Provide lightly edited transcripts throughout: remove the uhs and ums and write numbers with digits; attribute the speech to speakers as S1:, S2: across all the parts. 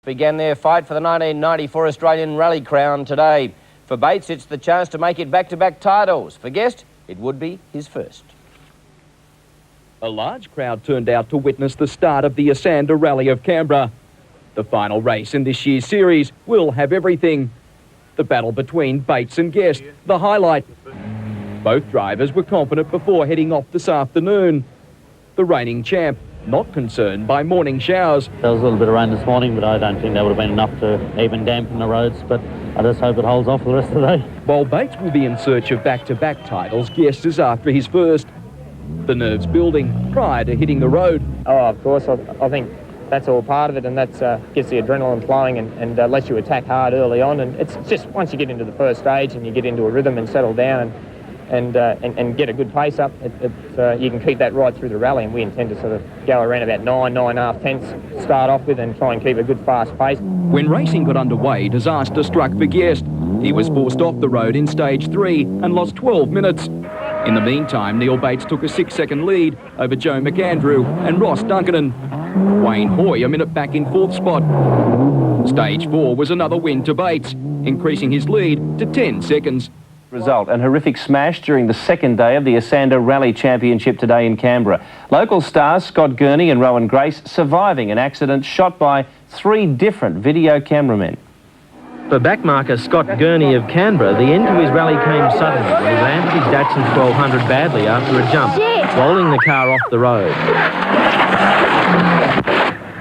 S1: began their fight for the 1994 Australian Rally crown today. For Bates, it's the chance to make it back-to-back titles. For Guest, it would be his first.
S2: A large crowd turned out to witness the start of the Esanda Rally of Canberra. The final race in this year's series will have everything. The battle between Bates and Guest, the highlight. Both drivers were confident before heading off this afternoon. The reigning champ, not concerned by morning showers.
S3: There was a little bit of rain this morning, but I don't think that would have been enough to even dampen the roads, but I just hope it holds off for the rest of the day.
S2: While Bates will be in search of back-to-back titles, Guest is after his first. The nerves building prior to hitting the road.
S4: Oh, of course, I think that's all part of it, and that gets the adrenaline flowing and lets you attack hard early on. And it's just once you get into the first stage and you get into a rhythm and settle down and get a good pace up, you can keep that right through the rally. And we intend to sort of go around about 9.5 tenths, start off with, and try and keep a good fast pace.
S2: When racing got underway, disaster struck for Guest. He was forced off the road in stage 3 and lost 12 minutes. In the meantime, Neil Bates took a 6-second lead over Joe McAndrew and Ross Duncan. Wayne Hoy a minute back in 4th spot. Stage 4 was another win to Bates, increasing his lead to 10 seconds.
S5: Result, an horrific smash during the second day of the Esanda Rally Championship today in Canberra. Local stars Scott Gurney and Rowan Grace surviving an accident shot by 3 different video cameramen.
S6: For backmarker Scott Gurney of Canberra, the end to his rally came suddenly when he landed his Datsun 1200 badly after a jump, rolling the car off the road.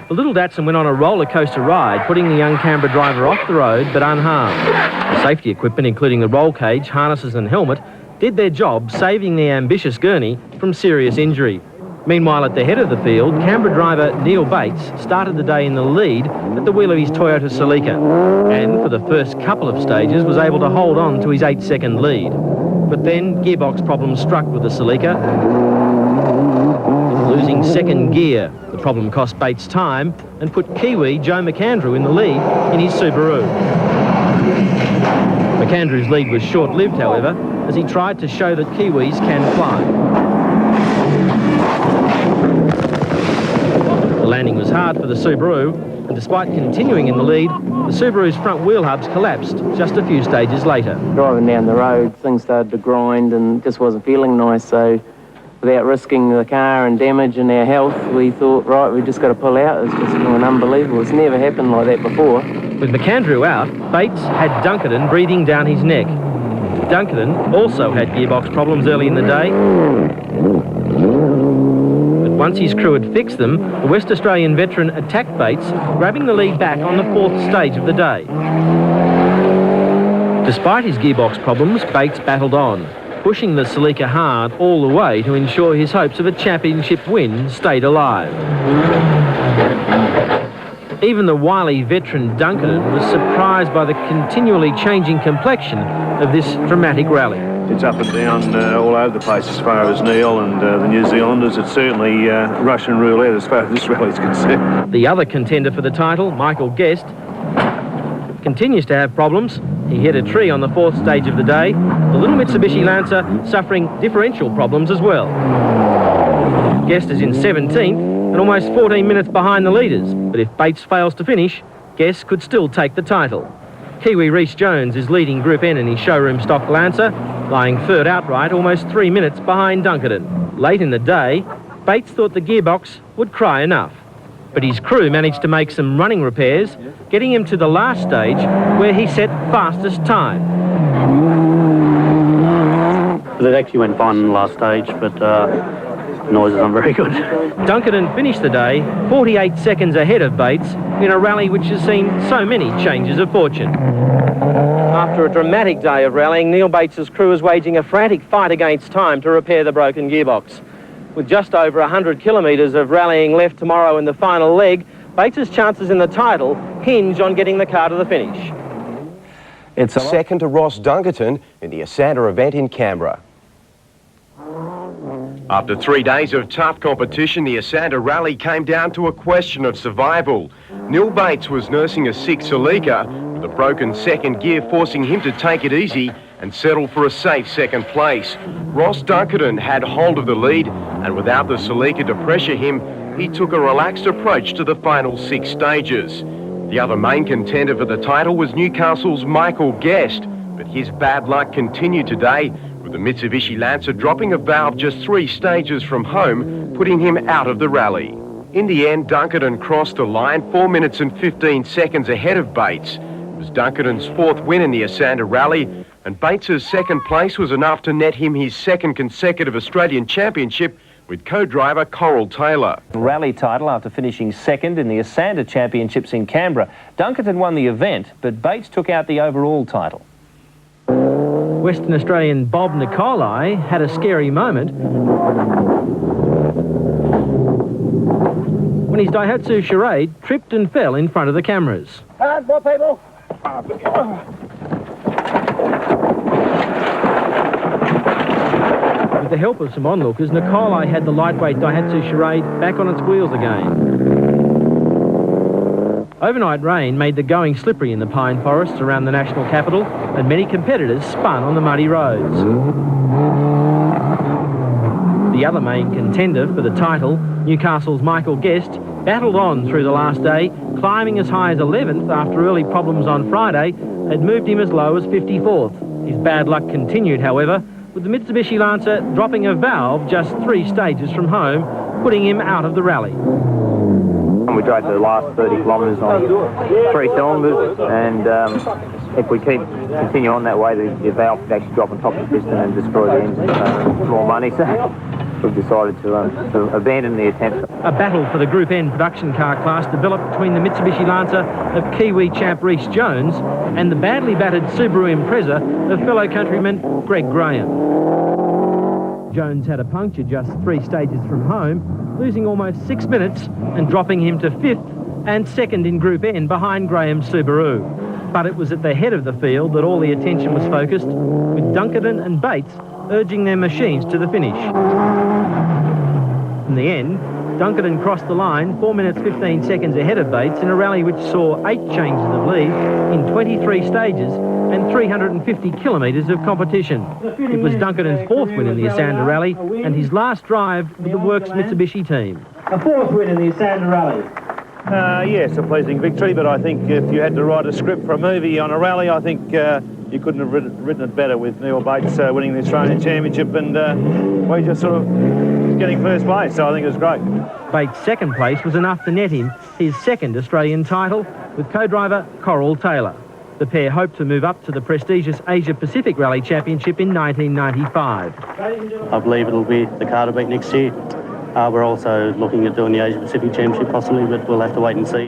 S6: The little Datsun went on a roller coaster ride, putting the young Canberra driver off the road but unharmed. The safety equipment, including the roll cage, harnesses and helmet, did their job, saving the ambitious Gurney from serious injury. Meanwhile, at the head of the field, Canberra driver Neil Bates started the day in the lead at the wheel of his Toyota Celica, and for the first couple of stages was able to hold on to his 8-second lead. But then gearbox problems struck with the Celica, losing second gear. The problem cost Bates time and put Kiwi Joe McAndrew in the lead in his Subaru. McAndrew's lead was short-lived, however, as he tried to show that Kiwis can fly. The landing was hard for the Subaru, and despite continuing in the lead, the Subaru's front wheel hubs collapsed just a few stages later.
S7: Driving down the road, things started to grind and just wasn't feeling nice, so without risking the car and damage and our health, we thought, right, we just got to pull out. It's just going unbelievable. It's never happened like that before.
S6: With McAndrew out, Bates had Duncan breathing down his neck. Duncan also had gearbox problems early in the day. Once his crew had fixed them, the West Australian veteran attacked Bates, grabbing the lead back on the 4th stage of the day. Despite his gearbox problems, Bates battled on, pushing the Celica hard all the way to ensure his hopes of a championship win stayed alive. Even the wily veteran Duncan was surprised by the continually changing complexion of this dramatic rally.
S8: It's up and down all over the place as far as Neil and the New Zealanders. It's certainly Russian roulette as far as this rally is concerned.
S6: The other contender for the title, Michael Guest, continues to have problems. He hit a tree on the 4th stage of the day. The little Mitsubishi Lancer suffering differential problems as well. Guest is in 17th and almost 14 minutes behind the leaders. But if Bates fails to finish, Guest could still take the title. Kiwi Rhys Jones is leading Group N in his showroom stock Lancer, lying third outright, almost 3 minutes behind Duncan. Late in the day, Bates thought the gearbox would cry enough. But his crew managed to make some running repairs, getting him to the last stage where he set fastest time.
S3: It actually went fine in the last stage, but noises aren't very good.
S6: Duncan finished the day 48 seconds ahead of Bates in a rally which has seen so many changes of fortune. After a dramatic day of rallying, Neil Bates's crew is waging a frantic fight against time to repair the broken gearbox. With just over 100 kilometres of rallying left tomorrow in the final leg, Bates's chances in the title hinge on getting the car to the finish.
S1: It's second to Ross Duncan in the Esanda event in Canberra.
S9: After 3 days of tough competition, the Esanda Rally came down to a question of survival. Neil Bates was nursing a sick Celica, with a broken second gear forcing him to take it easy and settle for a safe second place. Ross Duncan had hold of the lead, and without the Celica to pressure him, he took a relaxed approach to the final 6 stages. The other main contender for the title was Newcastle's Michael Guest, but his bad luck continued today, with the Mitsubishi Lancer dropping a valve just 3 stages from home, putting him out of the rally. In the end, Dunkerton crossed the line 4 minutes and 15 seconds ahead of Bates. It was Dunkerton's 4th win in the Esanda Rally, and Bates's 2nd place was enough to net him his 2nd consecutive Australian Championship with co-driver Coral Taylor.
S5: Rally title after finishing 2nd in the Esanda Championships in Canberra. Dunkerton won the event, but Bates took out the overall title.
S6: Western Australian Bob Nicolai had a scary moment when his Daihatsu Charade tripped and fell in front of the cameras.
S10: Hard, more people.
S6: With the help of some onlookers, Nicolai had the lightweight Daihatsu Charade back on its wheels again. Overnight rain made the going slippery in the pine forests around the national capital, and many competitors spun on the muddy roads. The other main contender for the title, Newcastle's Michael Guest, battled on through the last day, climbing as high as 11th after early problems on Friday had moved him as low as 54th. His bad luck continued, however, with the Mitsubishi Lancer dropping a valve just 3 stages from home, putting him out of the rally.
S11: We drove the last 30 kilometres on 3 cylinders, and if we continue on that way, the valve could actually drop on top of the piston and destroy the engine. So more money, so we've decided to abandon the attempt.
S6: A battle for the Group N production car class developed between the Mitsubishi Lancer of Kiwi champ Rhys Jones and the badly battered Subaru Impreza of fellow countryman Greg Graham. Jones had a puncture just 3 stages from home, losing almost 6 minutes and dropping him to 5th and 2nd in Group N behind Graham's Subaru. But it was at the head of the field that all the attention was focused, with Dunkerton and Bates urging their machines to the finish. In the end, Dunkerton crossed the line 4 minutes 15 seconds ahead of Bates in a rally which saw 8 changes of lead in 23 stages and 350 kilometres of competition. It was Dunkerton's 4th win in the Esanda Rally and his last drive with the Works Mitsubishi team.
S10: A 4th win in the Esanda Rally.
S12: Yes, a pleasing victory, but I think if you had to write a script for a movie on a rally, I think you couldn't have written it better with Neil Bates winning the Australian Championship and we just sort of getting 1st place, so I think it was great.
S6: Bates' 2nd place was enough to net him his 2nd Australian title with co-driver Coral Taylor. The pair hope to move up to the prestigious Asia-Pacific Rally Championship in 1995.
S3: I believe it'll be the car to beat next year. We're also looking at doing the Asia-Pacific Championship possibly, but we'll have to wait and see.